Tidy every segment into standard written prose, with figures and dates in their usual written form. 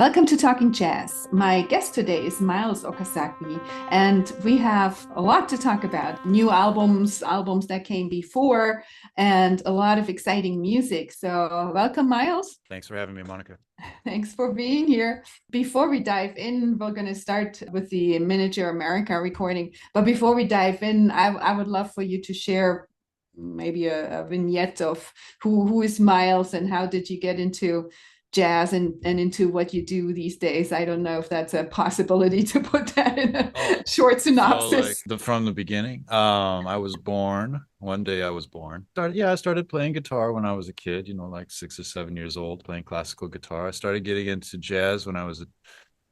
Welcome to Talking Jazz. My guest today is Miles Okazaki, and we have a lot to talk about. New albums, albums that came before, and a lot of exciting music. So, welcome, Miles. Thanks for having me, Monica. Thanks for being here. Before we dive in, we're going to start with the Miniature America recording. But before we dive in, I would love for you to share maybe a vignette of who is Miles and how did you get into jazz and into what you do these days. I don't know if that's a possibility to put that in a Oh, short so like synopsis. from the beginning. I was born. One day I was born. I started playing guitar when I was a kid, like 6 or 7 years old, playing classical guitar. I started getting into jazz when I was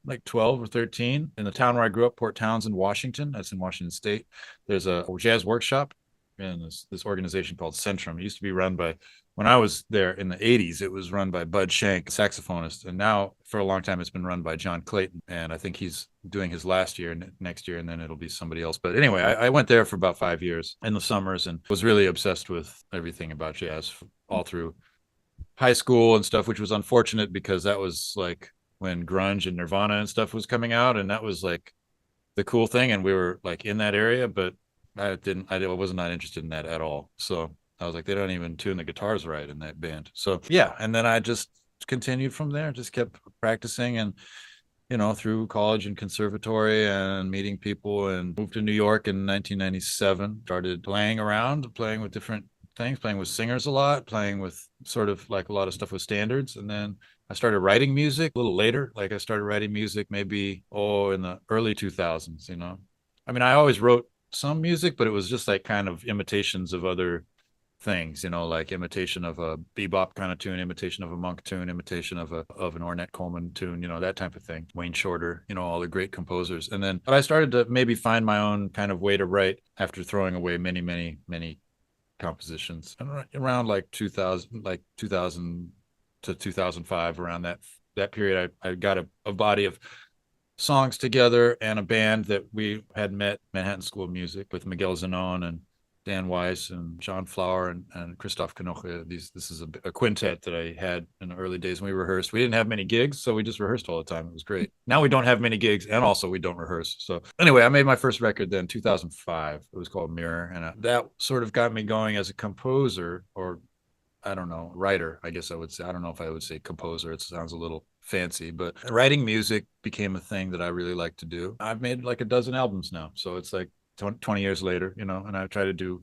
like 12 or 13 in the town where I grew up, Port Townsend, Washington. That's in Washington State. There's a jazz workshop in this organization called Centrum. It used to be run by, when I was there in the 80s, it was run by Bud Shank, saxophonist. And now for a long time, it's been run by John Clayton. And I think he's doing his last year next year, and then it'll be somebody else. But anyway, I went there for about 5 years in the summers and was really obsessed with everything about jazz all through high school and stuff, which was unfortunate because that was like when grunge and Nirvana and stuff was coming out. And that was like the cool thing. And we were like in that area, but I was not interested in that at all. So I was like, they don't even tune the guitars right in that band. So yeah. And then I just continued from there, just kept practicing and, through college and conservatory and meeting people, and moved to New York in 1997, started playing around, playing with different things, playing with singers a lot, playing with sort of like a lot of stuff with standards. And then I started writing music a little later. Like I started writing music maybe, in the early 2000s. I mean, I always wrote some music, but it was just like kind of imitations of other things, like imitation of a bebop kind of tune, imitation of a monk tune, imitation of an Ornette Coleman tune, that type of thing. Wayne Shorter, all the great composers. And then but I started to maybe find my own kind of way to write after throwing away many, many, many compositions. And around like 2000 to 2005, around that period, I got a body of songs together and a band that we had met Manhattan School of Music with Miguel Zanon and Dan Weiss and John Flower and Christoph Knoche. This is a quintet that I had in the early days when we rehearsed. We didn't have many gigs, so we just rehearsed all the time. It was great. Now we don't have many gigs, and also we don't rehearse. So anyway, I made my first record then, 2005. It was called Mirror, and that sort of got me going as a composer, or I don't know, writer, I guess I would say. I don't know if I would say composer. It sounds a little fancy, but writing music became a thing that I really like to do. I've made like a dozen albums now. So it's like 20 years later, and I try to do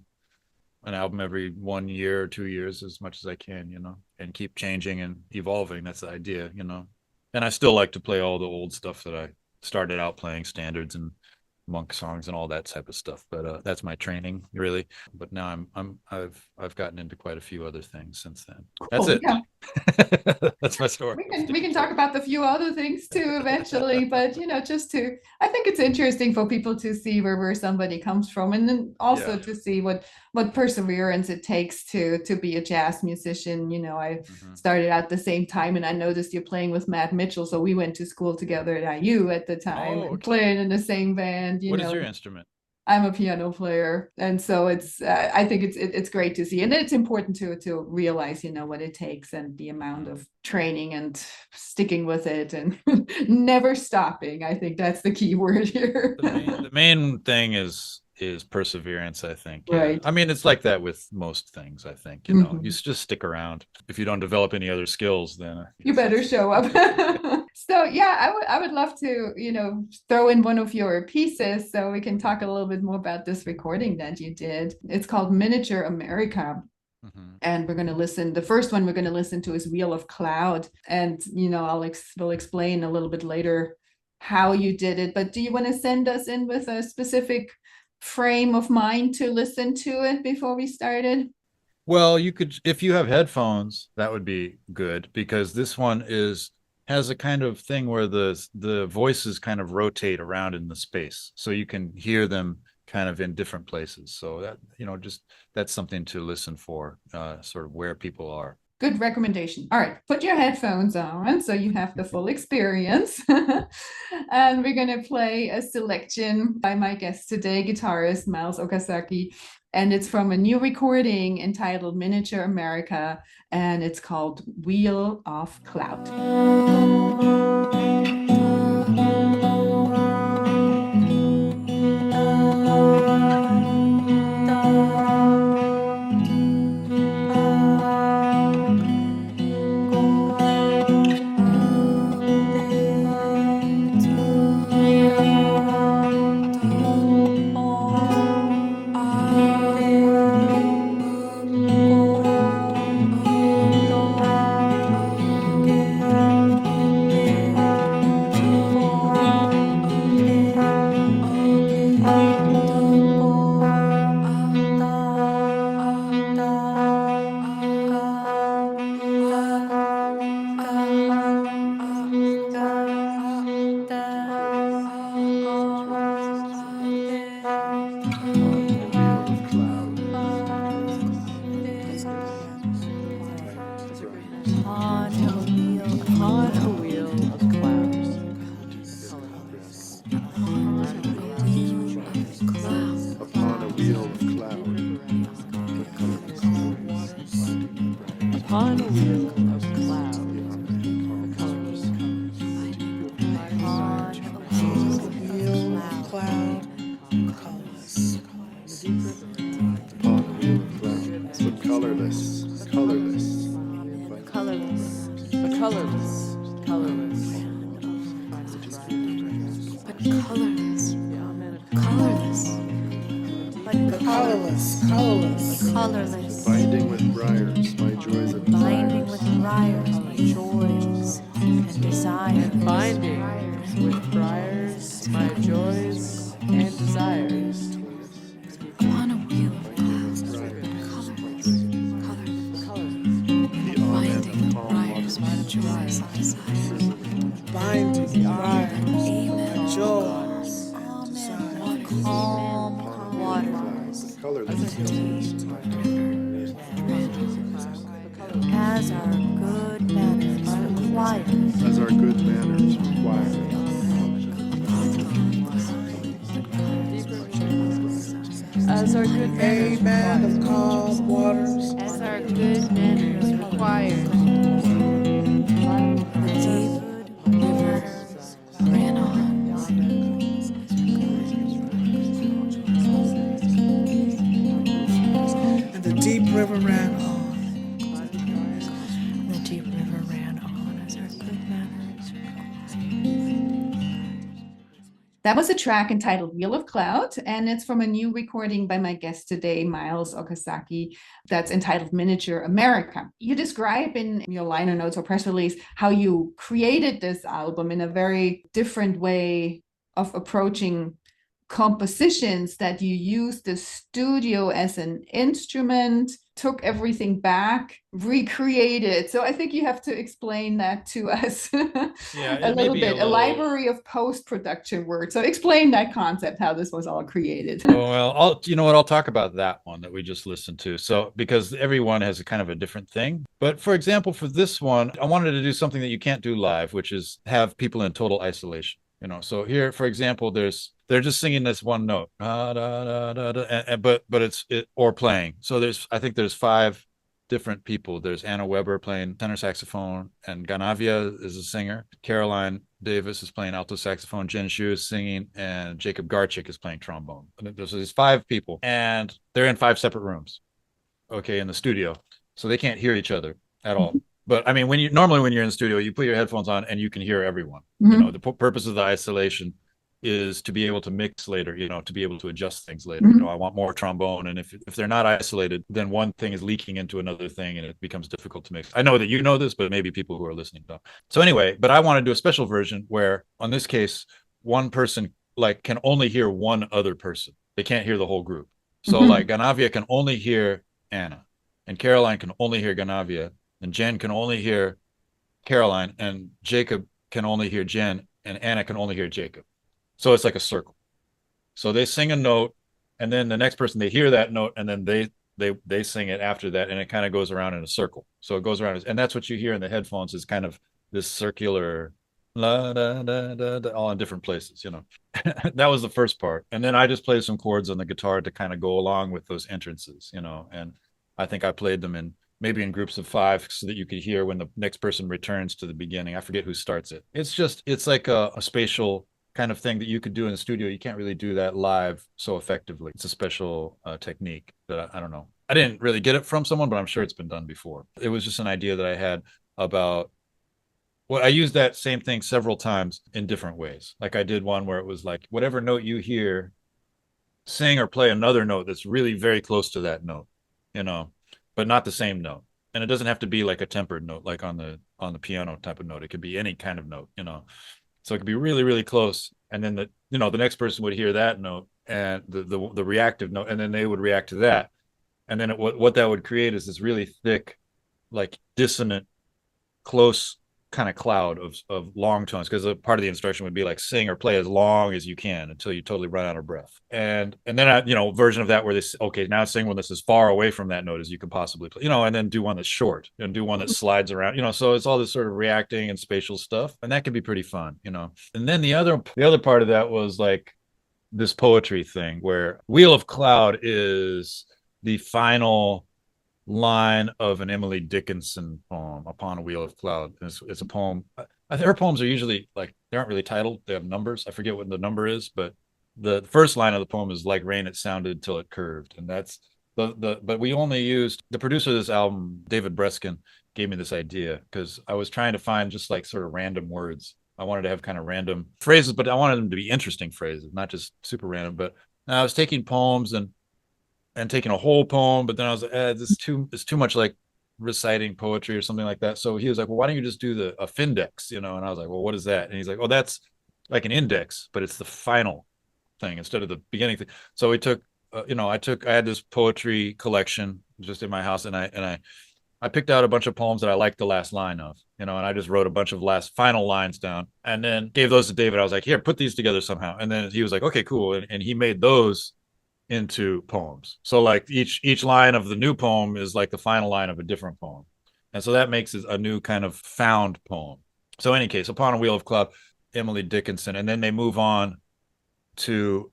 an album every 1 year or 2 years as much as I can, and keep changing and evolving. That's the idea. And I still like to play all the old stuff that I started out playing, standards and monk songs and all that type of stuff. But that's my training really. But now I've gotten into quite a few other things since then. That's Oh, it. yeah. That's my story. We can talk about the few other things too eventually, but just to I think it's interesting for people to see where somebody comes from, and then also Yeah. to see what perseverance it takes to be a jazz musician. I Hmm. started at the same time, and I noticed you're playing with Matt Mitchell, so we went to school together at IU at the time Oh, and okay. playing in the same band. What is your instrument? I'm a piano player, and so I think it's great to see, and it's important to realize what it takes and the amount Hmm. of training and sticking with it and never stopping. I think that's the key word here. The main thing is perseverance, I think. Yeah. Right. I mean, it's like that with most things, I think. You Mhm. just stick around. If you don't develop any other skills, then I You guess better it's show up. So yeah, I would love to throw in one of your pieces so we can talk a little bit more about this recording that you did. It's called Miniature America. Mhm. And we're going to listen. The first one we're going to listen to is Wheel of Cloud, and we'll explain a little bit later how you did it. But do you want to send us in with a specific frame of mind to listen to it before we started? Well, you could, if you have headphones, that would be good because this one has a kind of thing where the voices kind of rotate around in the space, so you can hear them kind of in different places. So that just that's something to listen for, sort of where people are. Good recommendation. All right, put your headphones on so you have the full experience. And we're going to play a selection by my guest today, guitarist Miles Okazaki. And it's from a new recording entitled Miniature America, and it's called Wheel of Cloud. colorless, colorless, but colorless. colorless. Binding with briars, my joys and Binding desires. with briars, my joys and desires. Binding with briars, my joys and desires. On a wheel of clouds, colorless, colorless. The amen of calm Briars, my waters. joys and desires. Binding briars, Amen. joys, Amen. Calm waters. Colorless. As our good manners require. As our good manners require. as our good manners Amen of calm waters. as our good manners require. The deep rivers ran on. And the deep river ran on. The deep river ran on as our good manners That was a track entitled Wheel of Cloud, and it's from a new recording by my guest today, Miles Okazaki, that's entitled Miniature America. You describe in your liner notes or press release how you created this album in a very different way of approaching compositions, that you used the studio as an instrument, took everything back, recreated. So I think you have to explain that to us a little bit. A library of post-production work. So explain that concept, how this was all created. Oh, well, you know what? I'll talk about that one that we just listened to. So, because everyone has a kind of a different thing. But for example, for this one, I wanted to do something that you can't do live, which is have people in total isolation. You know, so here, for example, they're just singing this one note, but or playing. So I think there's 5 different people. There's Anna Weber playing tenor saxophone, and Ganavia is a singer. Caroline Davis is playing alto saxophone. Jen Shu is singing, and Jacob Garchik is playing trombone. And there's these 5 people, and they're in 5 separate rooms, okay, in the studio, so they can't hear each other at all. But I mean, when you're in the studio, you put your headphones on and you can hear everyone. Mm-hmm. You know, the purpose of the isolation is to be able to mix later, you know, to be able to adjust things later. Mm-hmm. You know, I want more trombone. And if they're not isolated, then one thing is leaking into another thing and it becomes difficult to mix. I know that you know this, but maybe people who are listening don't. So anyway, but I want to do a special version where, on this case, one person like can only hear one other person. They can't hear the whole group. So Mm-hmm. like Ganavia can only hear Anna, and Caroline can only hear Ganavia, and Jen can only hear Caroline, and Jacob can only hear Jen, and Anna can only hear Jacob. So it's like a circle. So they sing a note, and then the next person, they hear that note, and then they sing it after that, and it kind of goes around in a circle. So it goes around, and that's what you hear in the headphones, is kind of this circular la da da da, da all in different places, you know. That was the first part, and then I just played some chords on the guitar to kind of go along with those entrances, you know. And I think I played them in maybe in groups of 5 so that you could hear when the next person returns to the beginning. I forget who starts it. It's like a spatial kind of thing that you could do in the studio. You can't really do that live so effectively. It's a special technique that I don't know. I didn't really get it from someone, but I'm sure it's been done before. It was just an idea that I had about, well, I used that same thing several times in different ways. Like I did one where it was like, whatever note you hear, sing or play another note that's really very close to that note, you know, but not the same note. And it doesn't have to be like a tempered note, like on the piano type of note. It could be any kind of note, you know. So it could be really, really close. And then the next person would hear that note and the reactive note, and then they would react to that. And then what that would create is this really thick, like dissonant, close kind of cloud of long tones, because a part of the instruction would be like sing or play as long as you can until you totally run out of breath. And then a version of that where this, okay, now sing one that's as far away from that note as you can possibly play, you know, and then do one that's short and do one that slides around, you know. So it's all this sort of reacting and spatial stuff, and that can be pretty fun, you know. And then the other part of that was like this poetry thing where Wheel of Cloud is the final line of an Emily Dickinson poem, Upon a Wheel of Cloud. It's a poem. Her poems are usually like, they aren't really titled. They have numbers. I forget what the number is, but the first line of the poem is like rain, it sounded till it curved. And that's but we only used, the producer of this album, David Breskin, gave me this idea because I was trying to find just like sort of random words I wanted to have kind of random phrases, but I wanted them to be interesting phrases, not just super random. But I was taking poems and taking a whole poem, but then I was like, it's too much like reciting poetry or something like that. So he was like, well, why don't you just do a findex, And I was like, well, what is that? And he's like, oh, that's like an index, but it's the final thing instead of the beginning thing. So we took, I had this poetry collection just in my house, and I picked out a bunch of poems that I liked the last line of, and I just wrote a bunch of final lines down and then gave those to David. I was like, here, put these together somehow. And then he was like, okay, cool. And he made those into poems. So like each line of the new poem is like the final line of a different poem. And so that makes it a new kind of found poem. So in any case, Upon a Wheel of Cloud, Emily Dickinson, and then they move on to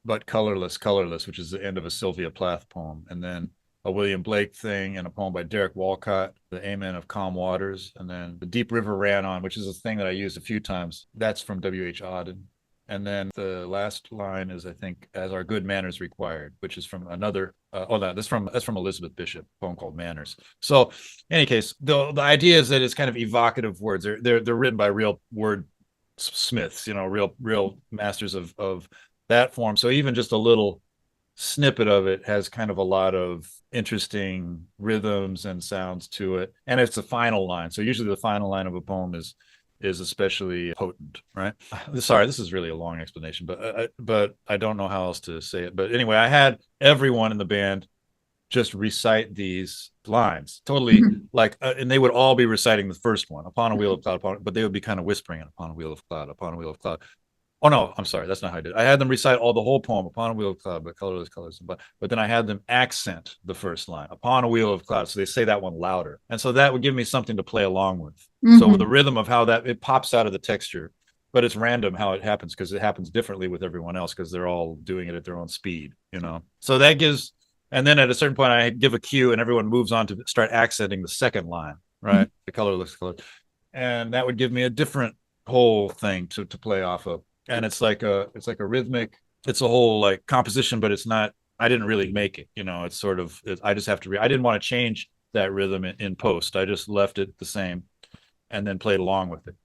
But Colorless, which is the end of a Sylvia Plath poem, and then a William Blake thing and a poem by Derek Walcott, The Amen of Calm Waters, and then The Deep River Ran On, which is a thing that I used a few times. That's from W.H. Auden. And then the last line is, I think, As Our Good Manners Required, which is from another, that's from Elizabeth Bishop, a poem called Manners. So in any case, the idea is that it's kind of evocative words. They're written by real word smiths, real masters of that form. So even just a little snippet of it has kind of a lot of interesting rhythms and sounds to it, and it's the final line. So usually the final line of a poem is especially potent, right? Sorry, this is really a long explanation, but I don't know how else to say it. But anyway, I had everyone in the band just recite these lines totally like, and they would all be reciting the first one, Upon a Wheel of Cloud, but they would be kind of whispering it, Upon a Wheel of Cloud, Upon a Wheel of Cloud. Oh no, I'm sorry, that's not how I did it. I had them recite the whole poem, Upon a Wheel of Cloud, but colorless colors. But then I had them accent the first line, Upon a Wheel of Cloud. So they say that one louder. And so that would give me something to play along with. So with the rhythm of how that, it pops out of the texture, but it's random how it happens because it happens differently with everyone else because they're all doing it at their own speed, So that gives, and then at a certain point I give a cue and everyone moves on to start accenting the second line, right? The colorless color. And that would give me a different whole thing to play off of. And it's like a rhythmic, it's a whole like composition, but it's not, I didn't really make it, it's sort of, I just have to, I didn't want to change that rhythm in post. I just left it the same and then played along with it,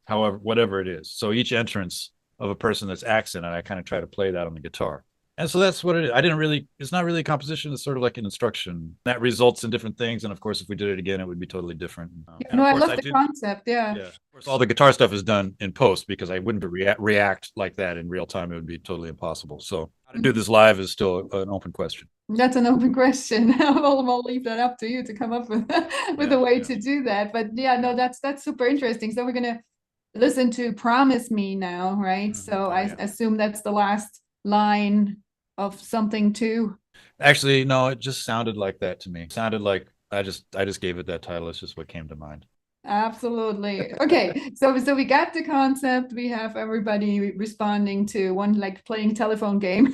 however, whatever it is. So each entrance of a person that's accented, I kind of try to play that on the guitar. And so that's what it is. It's not really a composition. It's sort of like an instruction that results in different things. And of course, if we did it again, it would be totally different. No, I love the concept. Yeah. Of course, all the guitar stuff is done in post because I wouldn't react like that in real time. It would be totally impossible. So how to do this live is still an open question. That's an open question. I'll leave that up to you to come up with a way to do that. But yeah, no, that's super interesting. So we're gonna listen to Promise Me now, right? So I assume that's the last line of something too. Actually, no, it just sounded like that to me. It sounded like I just gave it that title. It's just what came to mind. Absolutely. Okay, so we got the concept. We have everybody responding to one, like playing telephone game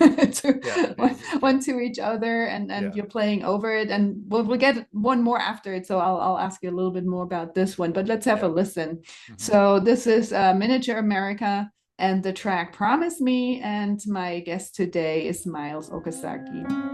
one to each other, and you're playing over it, and we'll get one more after it. So I'll ask you a little bit more about this one, but let's have a listen. So this is Miniature America and the track Promise Me, and my guest today is Miles Okazaki.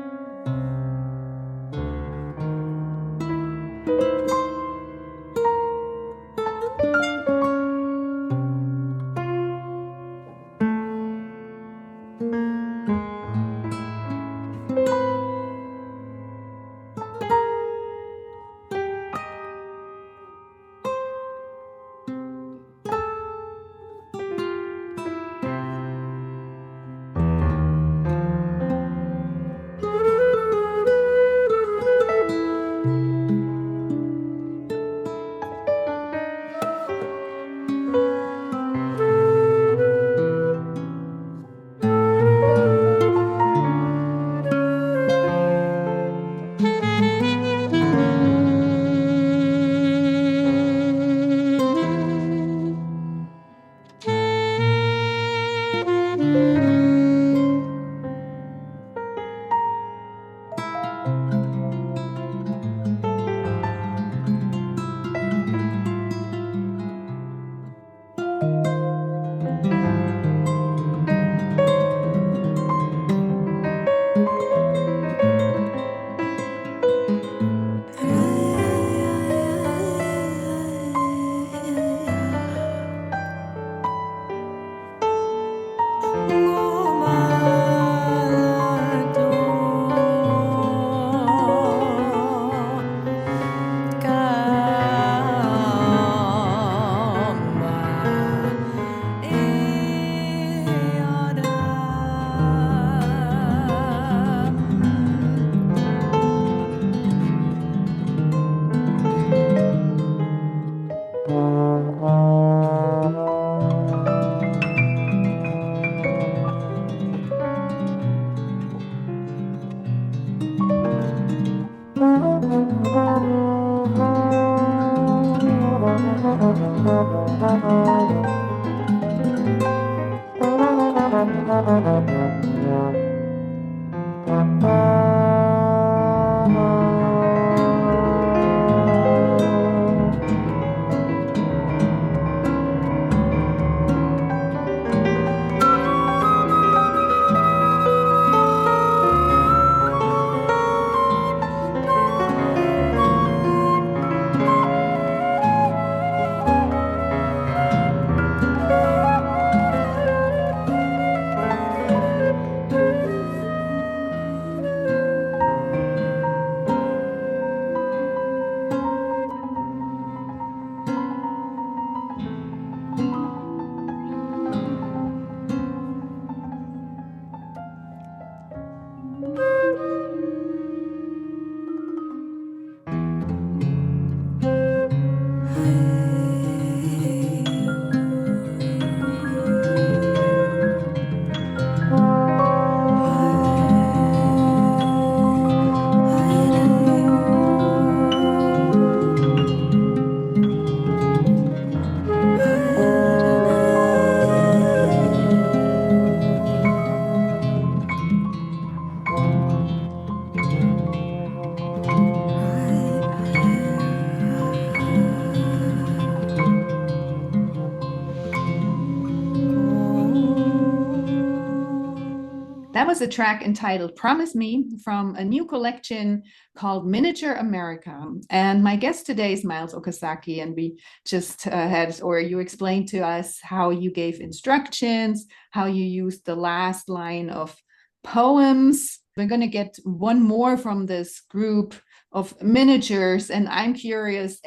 That was a track entitled Promise Me from a new collection called Miniature America. And my guest today is Miles Okazaki. And we just you explained to us how you gave instructions, how you used the last line of poems. We're going to get one more from this group of miniatures. And I'm curious,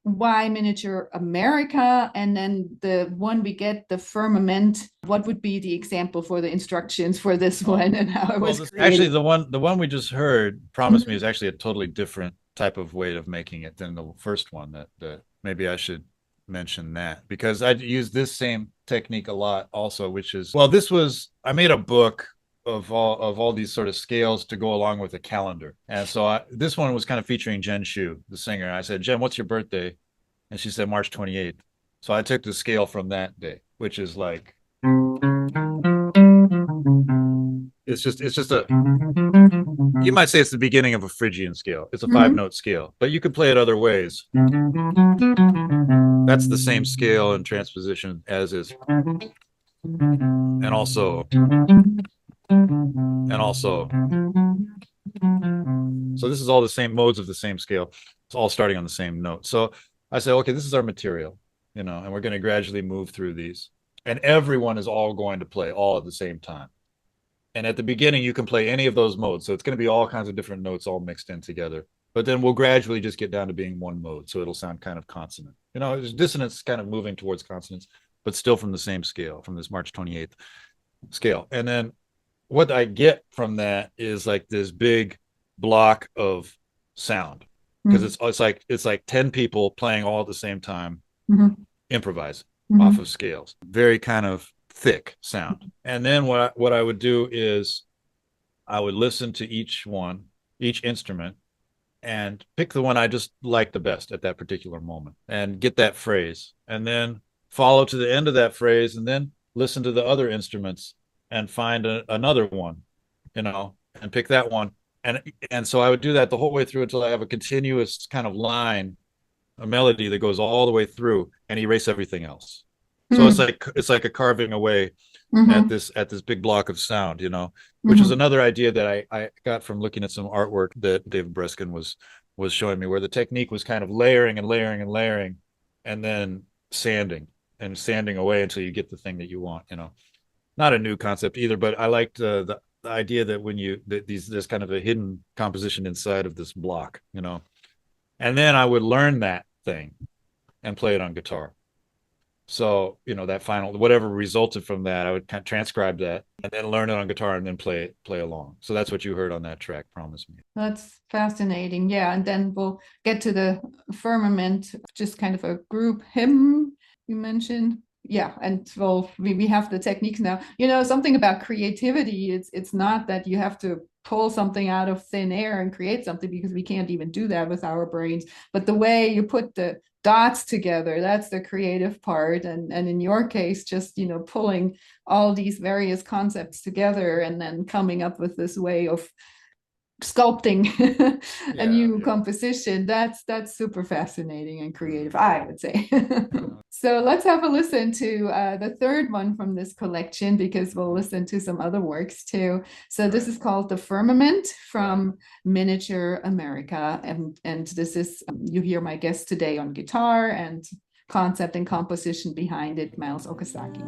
why Miniature America? And then the one we get, the firmament, what would be the example for the instructions for this one and how it was created? Actually, the one we just heard, Promise Me, is actually a totally different type of way of making it than the first one. That maybe I should mention that, because I use this same technique a lot also, which is, well, I made a book of all these sort of scales to go along with a calendar. And so this one was kind of featuring Jen Shu, the singer. I said, Jen, what's your birthday? And she said March 28th. So I took the scale from that day, which is like, it's just you might say it's the beginning of a Phrygian scale. It's a 5-note scale, but you could play it other ways. That's the same scale and transposition as is. And also. So this is all the same modes of the same scale. It's all starting on the same note. So I say, okay, this is our material, and we're going to gradually move through these. And everyone is all going to play all at the same time. And at the beginning, you can play any of those modes. So it's going to be all kinds of different notes all mixed in together. But then we'll gradually just get down to being one mode. So it'll sound kind of consonant. There's dissonance kind of moving towards consonants, but still from the same scale, from this March 28th scale. And then what I get from that is like this big block of sound, because it's like 10 people playing all at the same time, improvising off of scales, very kind of thick sound. And then what I would do is I would listen to each instrument, and pick the one I just like the best at that particular moment and get that phrase, and then follow to the end of that phrase, and then listen to the other instruments and find another one, and pick that one. And so I would do that the whole way through until I have a continuous kind of line, a melody that goes all the way through, and erase everything else. So it's like a carving away at this big block of sound, which is another idea that I got from looking at some artwork that David Breskin was showing me, where the technique was kind of layering and layering and layering, and then sanding away until you get the thing that you want, Not a new concept either, but I liked the idea that there's kind of a hidden composition inside of this block, And then I would learn that thing and play it on guitar. So, that final, whatever resulted from that, I would kind of transcribe that and then learn it on guitar and then play along. So that's what you heard on that track, Promise Me. That's fascinating. Yeah. And then we'll get to the firmament, just kind of a group hymn you mentioned. Yeah, and we have the techniques now. Something about creativity. It's not that you have to pull something out of thin air and create something, because we can't even do that with our brains. But the way you put the dots together, that's the creative part. And in your case, just pulling all these various concepts together and then coming up with this way of sculpting a new composition. That's super fascinating and creative, I would say. So let's have a listen to the third one from this collection, because we'll listen to some other works too. So this is called The Firmament from Miniature America, and this is you hear my guest today on guitar, and concept and composition behind it, Miles Okazaki.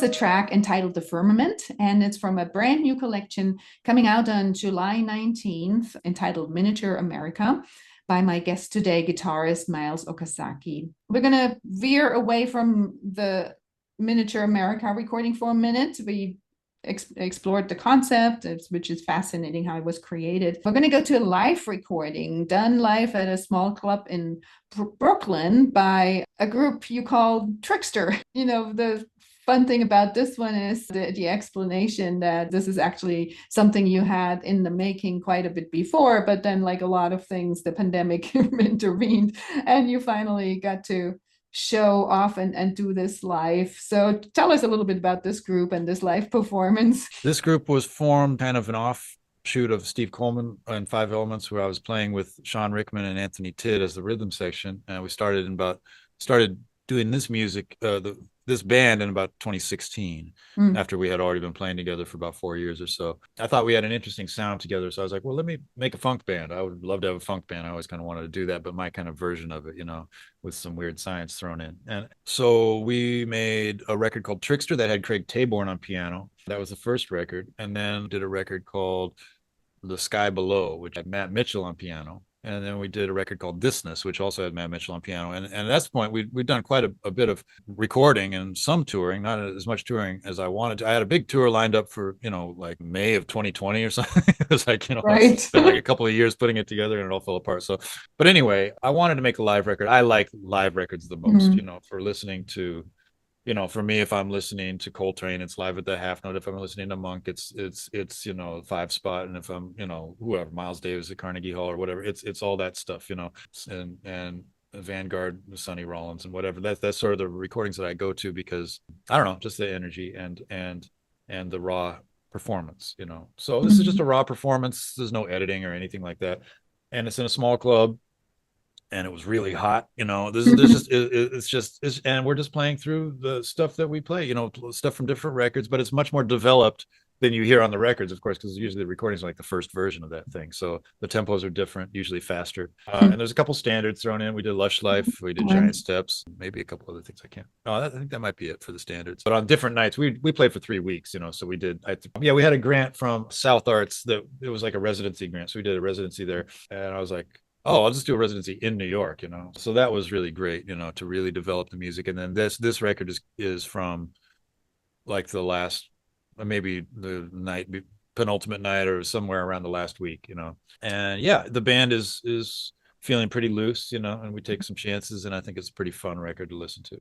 was a track entitled The Firmament, and it's from a brand new collection coming out on July 19th, entitled Miniature America, by my guest today, guitarist Miles Okazaki. We're going to veer away from the Miniature America recording for a minute. We explored the concept, which is fascinating how it was created. We're going to go to a live recording done live at a small club in Brooklyn by a group you call Trickster. You know, the fun thing about this one is the explanation that this is actually something you had in the making quite a bit before, but then like a lot of things, the pandemic intervened and you finally got to show off and do this live. So tell us a little bit about this group and this live performance. This group was formed kind of an offshoot of Steve Coleman and Five Elements, where I was playing with Sean Rickman and Anthony Tidd as the rhythm section. And we started doing this music, this band in about 2016, after we had already been playing together for about 4 years or so. I thought we had an interesting sound together. So I was like, well, let me make a funk band. I would love to have a funk band. I always kind of wanted to do that, but my kind of version of it, you know, with some weird science thrown in. And so we made a record called Trickster that had Craig Taborn on piano. That was the first record. And then did a record called The Sky Below, which had Matt Mitchell on piano. And then we did a record called Thisness, which also had Matt Mitchell on piano. And at that point, we'd done quite a bit of recording and some touring, not as much touring as I wanted to. I had a big tour lined up for, you know, like May of 2020 or something. It was like, you know, right. Spent like a couple of years putting it together and it all fell apart. So, but anyway, I wanted to make a live record. I like live records the most, you know, for listening to. You know, for me, if I'm listening to Coltrane, it's live at the half note. If I'm listening to Monk, it's you know, 5-spot. And if I'm, you know, whoever, Miles Davis at Carnegie Hall or whatever, it's all that stuff, you know, and Vanguard, Sonny Rollins and whatever. That's sort of the recordings that I go to because I don't know, just the energy and the raw performance, you know. So this is just a raw performance. There's no editing or anything like that, and it's in a small club. And it was really hot, you know. And we're just playing through the stuff that we play, you know, stuff from different records, but it's much more developed than you hear on the records, of course, because usually the recordings are like the first version of that thing. So the tempos are different, usually faster. And there's a couple standards thrown in. We did Lush Life, we did Giant Steps, maybe a couple other things I can't. I think that might be it for the standards. But on different nights, we played for 3 weeks, you know. So we had a grant from South Arts that it was like a residency grant. So we did a residency there, and I was like, oh, I'll just do a residency in New York, you know. So that was really great, you know, to really develop the music. And then this record is from like the last, maybe the penultimate night or somewhere around the last week, you know. And yeah, the band is feeling pretty loose, you know, and we take some chances, and I think it's a pretty fun record to listen to.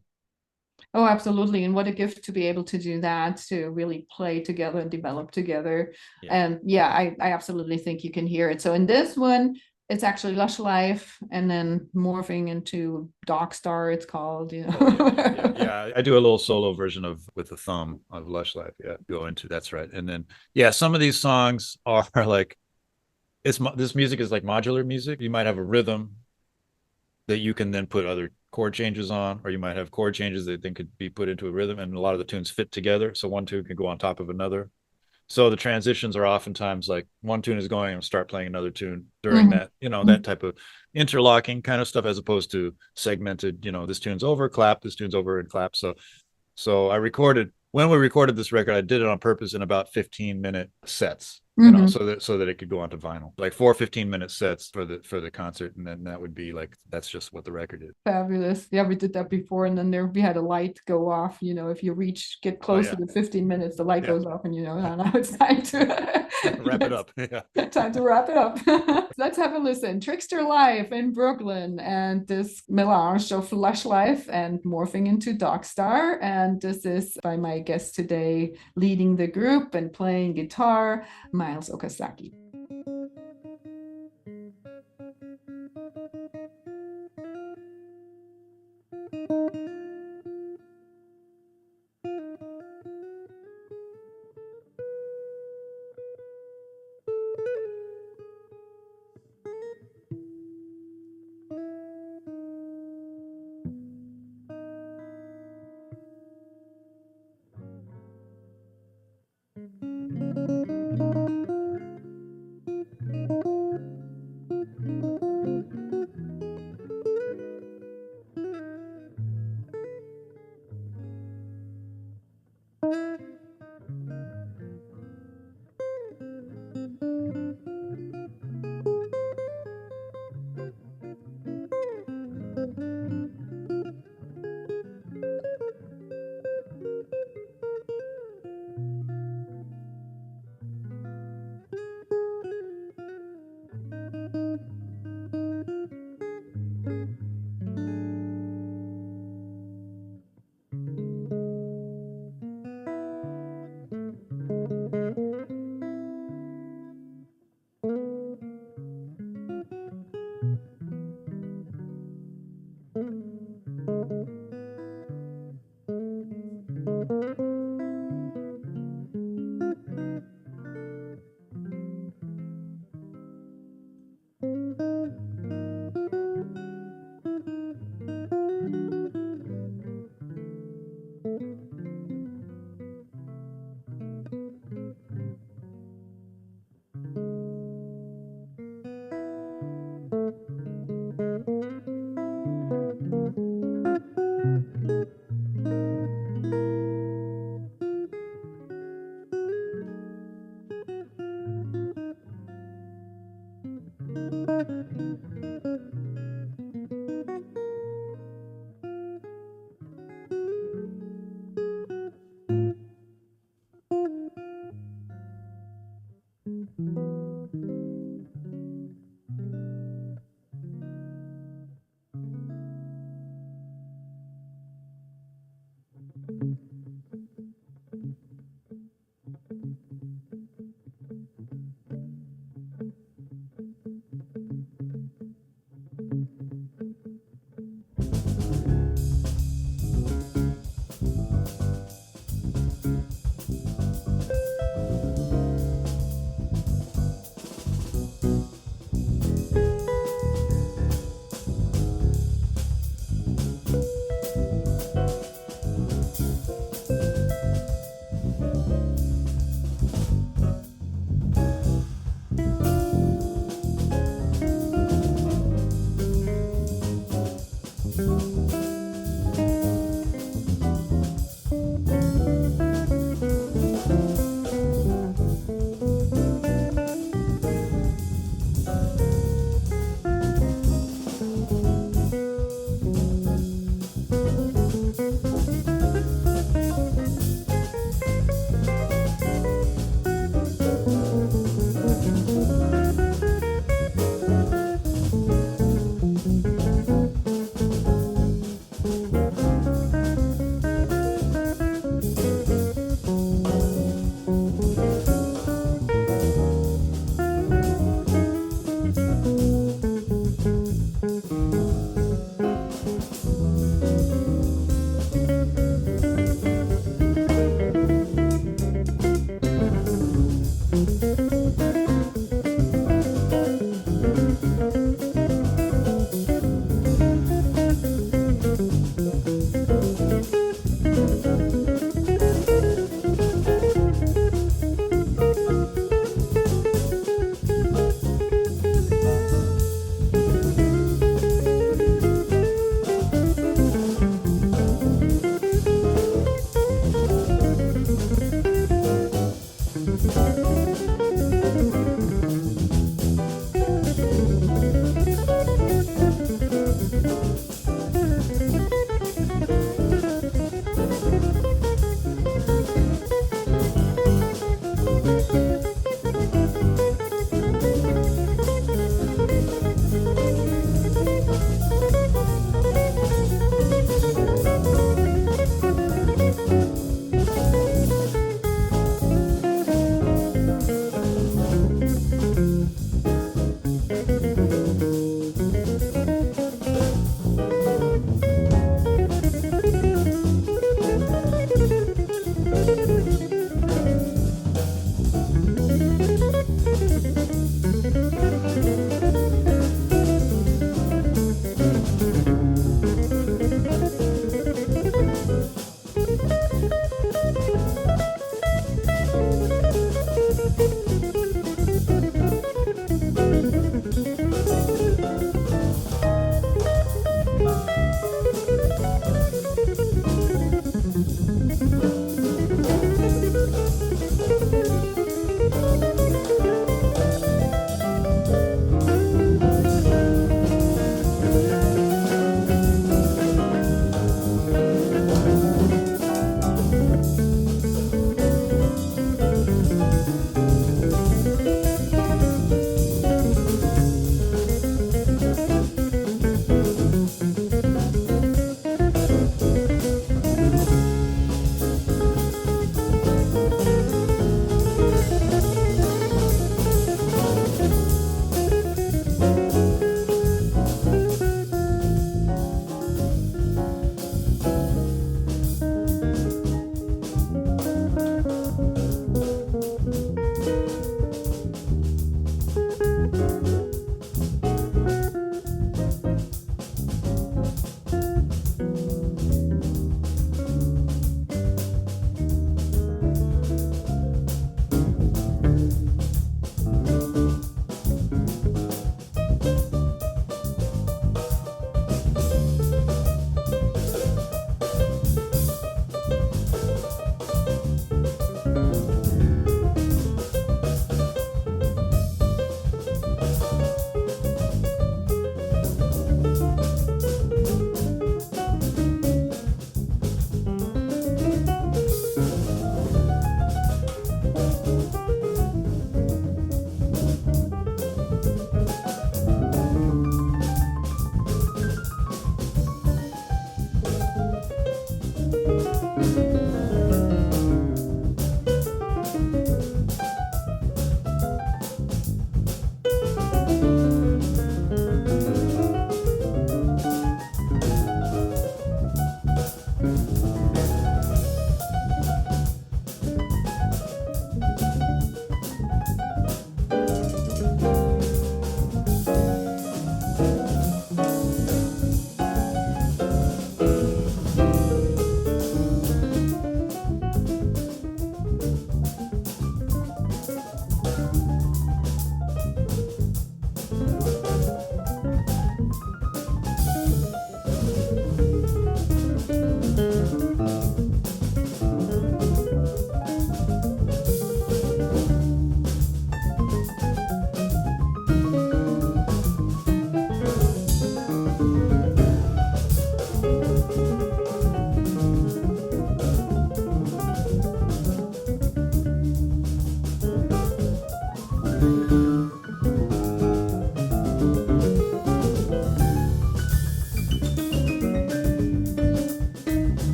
Oh, absolutely. And what a gift to be able to do that, to really play together and develop together. Yeah. And yeah, I absolutely think you can hear it. So in this one, it's actually Lush Life, and then morphing into Dog Star, it's called, you know. Oh, yeah. I do a little solo version with the thumb of Lush Life. Yeah, go into that's right. And then yeah, some of these songs are like this music is like modular music. You might have a rhythm that you can then put other chord changes on, or you might have chord changes that then could be put into a rhythm, and a lot of the tunes fit together. So one tune can go on top of another. So the transitions are oftentimes like one tune is going and start playing another tune during that, you know, that type of interlocking kind of stuff, as opposed to segmented, you know, this tune's over, clap, this tune's over and clap. So when we recorded this record, I did it on purpose in about 15-minute sets, you know, so that it could go onto vinyl, like 4 15-minute sets for the concert. And then that would be like, that's just what the record is. Fabulous. Yeah, we did that before. And then we had a light go off, you know, if you get close to the 15 minutes, the light goes off, and you know, now it's time to wrap it up. Yeah. Time to wrap it up. Let's have a listen. Trickster Live in Brooklyn, and this melange of Lush Life and morphing into Dog Star. And this is by my guest today, leading the group and playing guitar, Miles Okazaki.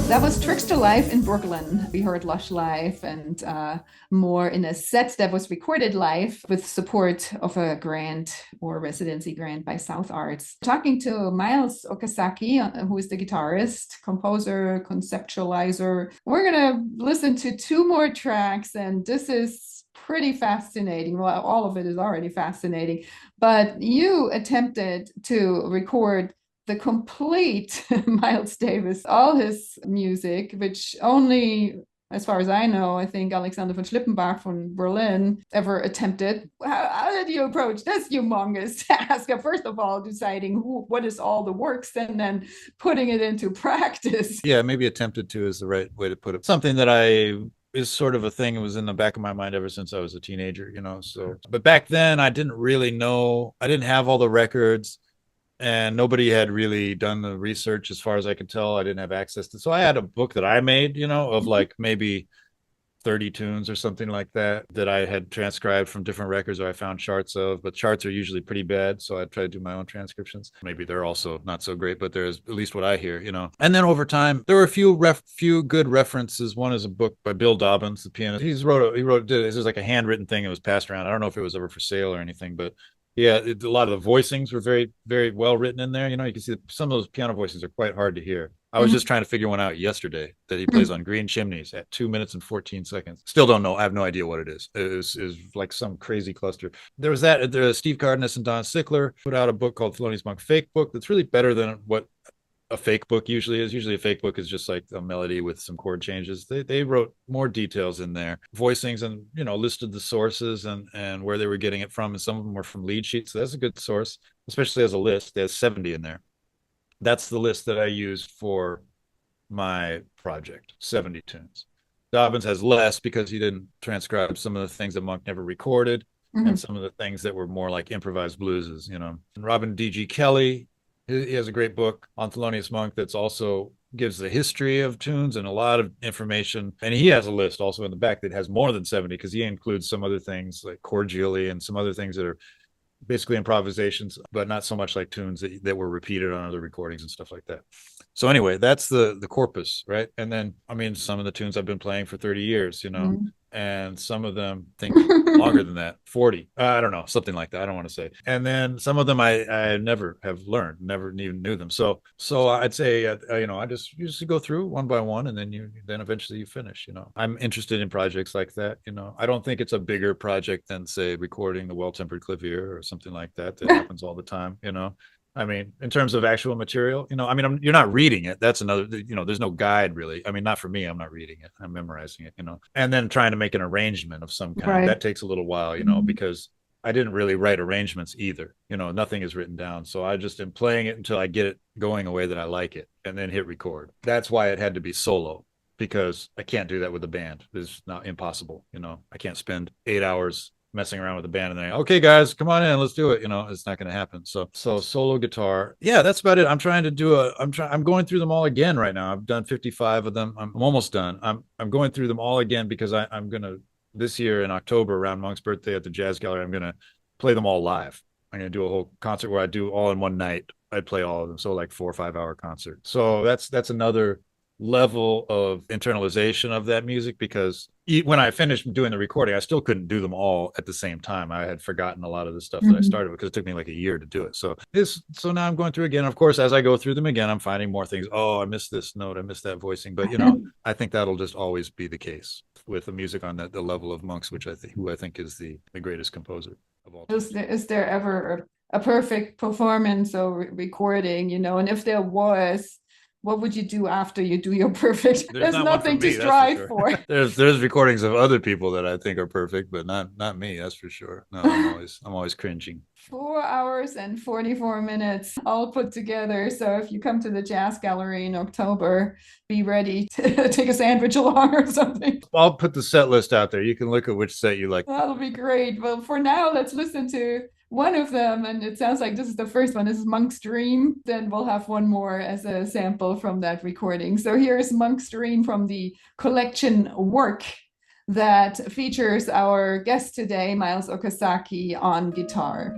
That was Trickster live in Brooklyn. We heard Lush live and more in a set that was recorded live with support of a grant or residency grant by South Arts. Talking to Miles Okazaki, who is the guitarist, composer, conceptualizer. We're going to listen to two more tracks, and this is pretty fascinating. Well, all of it is already fascinating, but you attempted to record the complete Miles Davis, all his music, which only, as far as I know, I think Alexander von Schlippenbach from Berlin ever attempted. How did you approach this humongous task of, first of all, deciding what is all the works and then putting it into practice? Yeah, maybe attempted to is the right way to put it. Something that is sort of a thing that was in the back of my mind ever since I was a teenager, you know. So, but back then I didn't really know, I didn't have all the records. And nobody had really done the research as far as I could tell. I didn't have access to. So I had a book that I made, you know, of like maybe 30 tunes or something like that I had transcribed from different records or I found charts of, but charts are usually pretty bad. So I try to do my own transcriptions. Maybe they're also not so great, but there's at least what I hear, you know. And then over time, there were a few good references. One is a book by Bill Dobbins, the pianist. He wrote this is like a handwritten thing that was passed around. I don't know if it was ever for sale or anything, but yeah, a lot of the voicings were very, very well written in there. You know, you can see that some of those piano voicings are quite hard to hear. I was just trying to figure one out yesterday that he plays on Green Chimneys at 2 minutes and 14 seconds. Still don't know. I have no idea what it is. It is like some crazy cluster. There was that. Steve Cardenas and Don Sickler put out a book called Thelonious Monk Fake Book that's really better than what a fake book usually is. Usually a fake book is just like a melody with some chord changes. They wrote more details in there, voicings, and, you know, listed the sources and where they were getting it from. And some of them were from lead sheets. So that's a good source, especially as a list. There's 70 in there. That's the list that I used for my project, 70 tunes. Dobbins has less because he didn't transcribe some of the things that Monk never recorded and some of the things that were more like improvised blueses, you know. And Robin D.G. Kelly, he has a great book on Thelonious Monk that's also gives the history of tunes and a lot of information. And he has a list also in the back that has more than 70 because he includes some other things like cordially and some other things that are basically improvisations, but not so much like tunes that were repeated on other recordings and stuff like that. So anyway, that's the corpus, right? And then, I mean, some of the tunes I've been playing for 30 years, you know, and some of them think longer than that, 40. I don't know, something like that. I don't want to say. And then some of them I never have learned, never even knew them. So I'd say, you know, I just usually go through one by one, and then eventually you finish. You know, I'm interested in projects like that. You know, I don't think it's a bigger project than, say, recording the Well-Tempered Clavier or something like that. That happens all the time. You know. I mean, in terms of actual material, you know, I mean, you're not reading it. That's another, you know, there's no guide really. I mean, not for me. I'm not reading it. I'm memorizing it, you know, and then trying to make an arrangement of some kind. Right. That takes a little while, you know, because I didn't really write arrangements either. You know, nothing is written down. So I just am playing it until I get it going a way that I like it and then hit record. That's why it had to be solo, because I can't do that with a band. It's not impossible. You know, I can't spend 8 hours messing around with the band and then, okay, guys, come on in, let's do it. You know, it's not going to happen. So solo guitar. Yeah, that's about it. I'm going through them all again right now. I've done 55 of them. I'm almost done. I'm going through them all again because I'm going to, this year in October around Monk's birthday at the Jazz Gallery, I'm going to play them all live. I'm going to do a whole concert where I do all in one night. I'd play all of them. So like 4 or 5 hour concert. So that's another level of internalization of that music, because when I finished doing the recording, I still couldn't do them all at the same time. I had forgotten a lot of the stuff that I started because it took me like a year to do it. So now I'm going through again. Of course, as I go through them again, I'm finding more things. Oh, I missed this note. I missed that voicing. But I think that'll just always be the case with the music on the level of Monks, who I think is the greatest composer of all time. Is there ever a perfect performance or recording, and if there was, what would you do after you do your perfect? There's nothing to strive for. There's recordings of other people that I think are perfect, but not me. That's for sure. No, I'm always cringing. 4 hours and 44 minutes all put together. So if you come to the Jazz Gallery in October, be ready to take a sandwich along or something. I'll put the set list out there. You can look at which set you like. That'll be great. Well, for now, let's listen to one of them, and it sounds like this is the first one. This is Monk's Dream. Then we'll have one more as a sample from that recording. So here is Monk's Dream from the collection Work that features our guest today, Miles Okazaki, on guitar.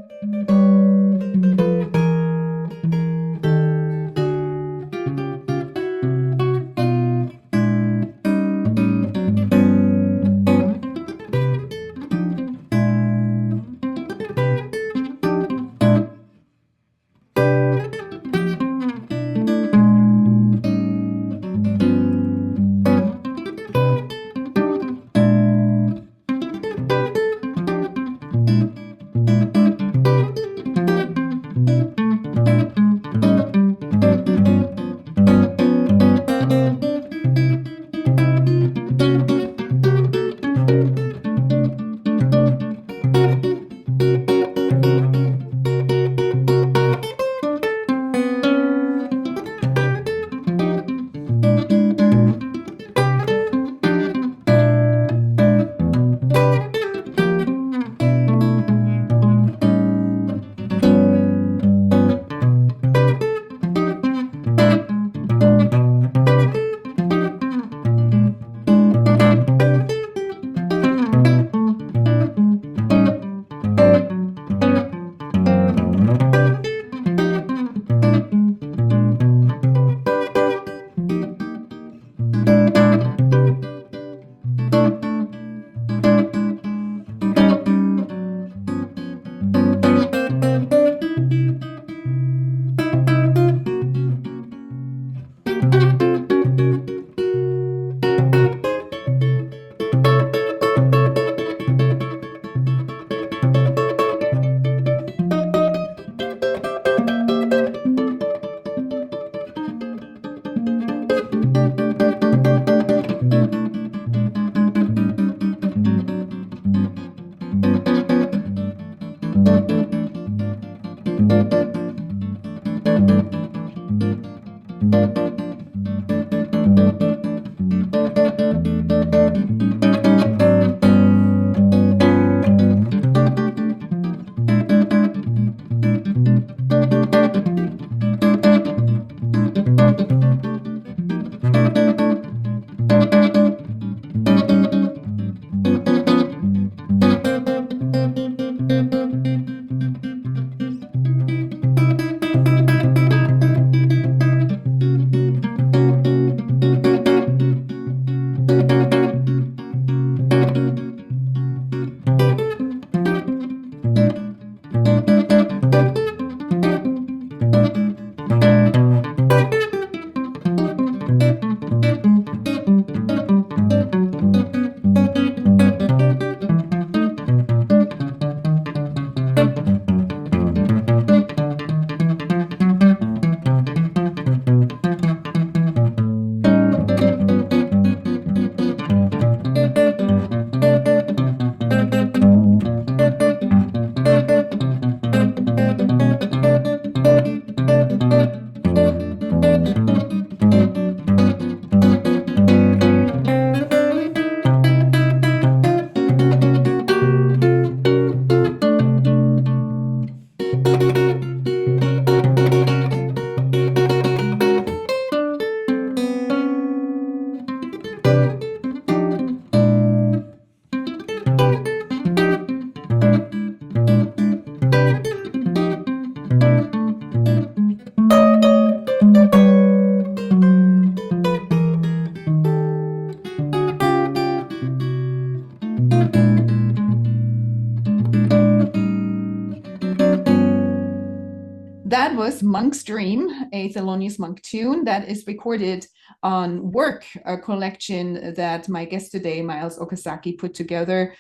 that was Monk's Dream, a Thelonious Monk tune that is recorded on Work, a collection that my guest today, Miles Okazaki, put together,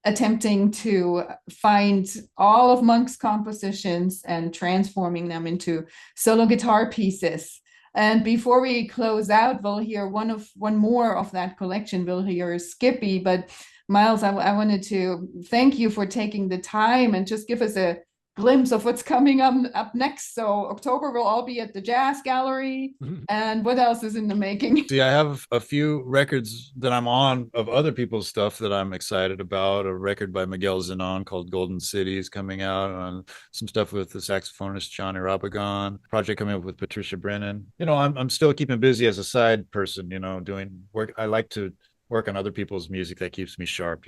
attempting to find all of Monk's compositions and transforming them into solo guitar pieces. And before we close out, we'll hear one more of that collection. We'll hear Skippy. But Miles, I wanted to thank you for taking the time and just give us a glimpse of what's coming up next. So October will all be at the Jazz Gallery. And what else is in the making? See, I have a few records that I'm on of other people's stuff that I'm excited about. A record by Miguel Zenon called Golden City is coming out, on some stuff with the saxophonist Johnny Rabagon, project coming up with Patricia Brennan. I'm still keeping busy as a side person, doing work. I like to work on other people's music. That keeps me sharp.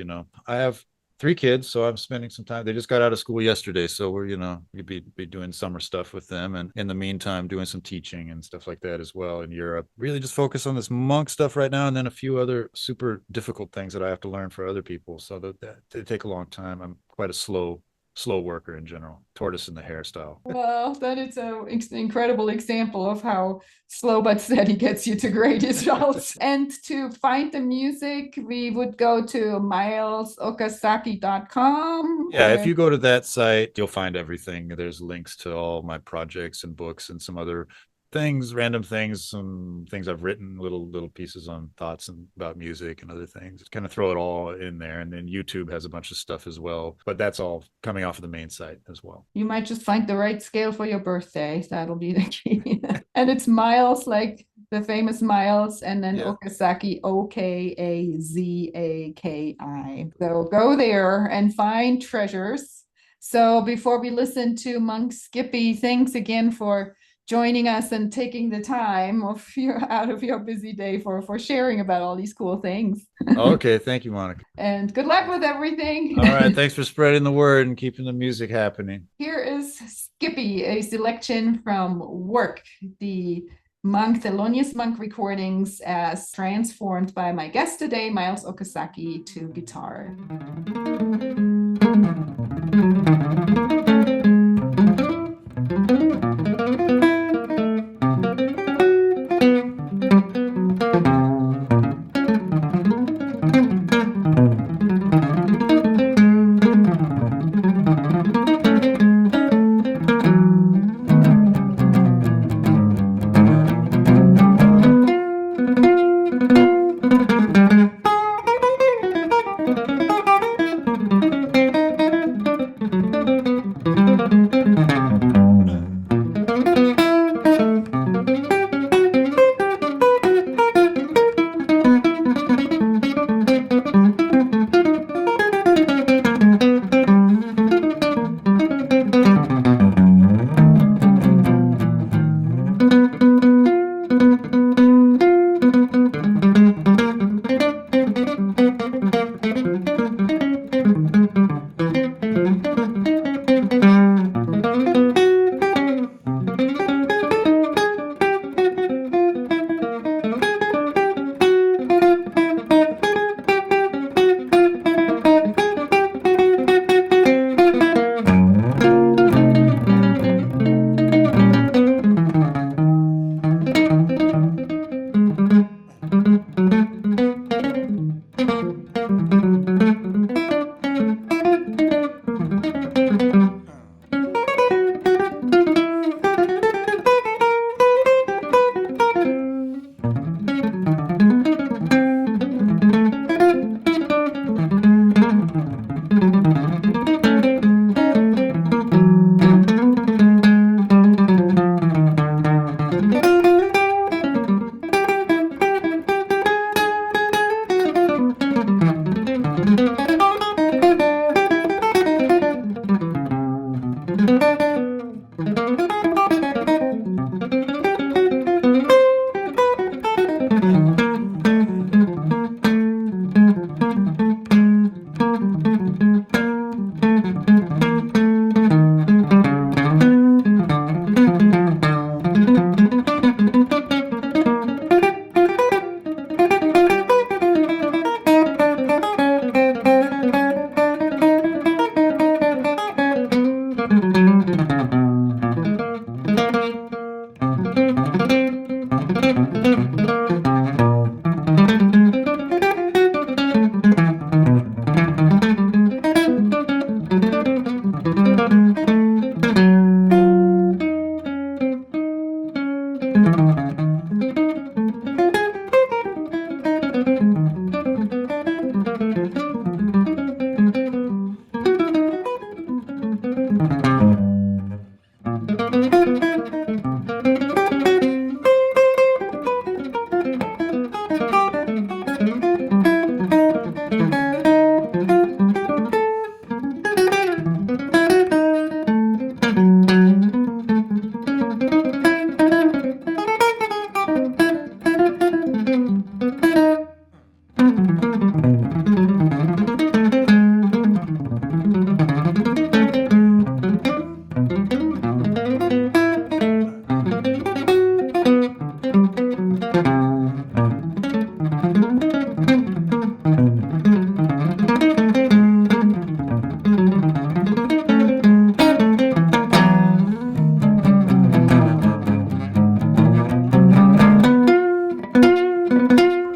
I have 3 kids, so I'm spending some time. They just got out of school yesterday, so we're we'd be doing summer stuff with them, and in the meantime doing some teaching and stuff like that as well in Europe. Really just focus on this monk stuff right now, and then a few other super difficult things that I have to learn for other people, so that they take a long time. I'm quite a slow worker in general, tortoise in the hairstyle. Well, that is an incredible example of how slow but steady gets you to great results. And to find the music, we would go to milesokazaki.com. Yeah, if you go to that site, you'll find everything. There's links to all my projects and books and some other things, random things, some things I've written, little pieces on thoughts and about music and other things. Kind of throw it all in there. And then YouTube has a bunch of stuff as well, but that's all coming off of the main site as well. You might just find the right scale for your birthday. That'll be the key. And it's Miles, like the famous Miles, and then Okazaki, Okazaki. So go there and find treasures. So before we listen to Monk Skippy, thanks again for joining us and taking the time out of your busy day for sharing about all these cool things. Okay, thank you, Monica. And good luck with everything. All right, thanks for spreading the word and keeping the music happening. Here is Skippy, a selection from Work, the Thelonious Monk recordings as transformed by my guest today, Miles Okazaki, to guitar.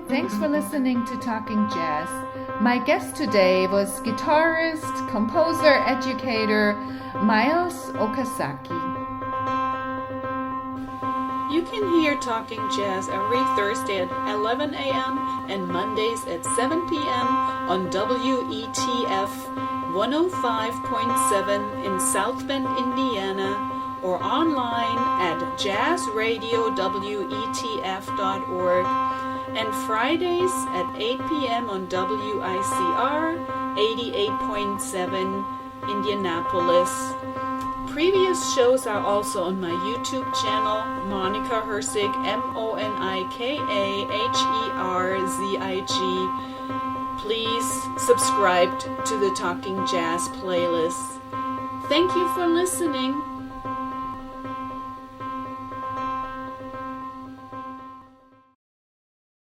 Thanks for listening to Talking Jazz. My guest today was guitarist, composer, educator Miles Okazaki. You can hear Talking Jazz every Thursday at 11 a.m. and Mondays at 7 p.m. on WETF 105.7 in South Bend, Indiana, or online at jazzradiowetf.org, and Fridays at 8 p.m. on WICR 88.7 Indianapolis. Previous shows are also on my YouTube channel, Monika Herzig, MonikaHerzig. Please subscribe to the Talking Jazz playlist. Thank you for listening.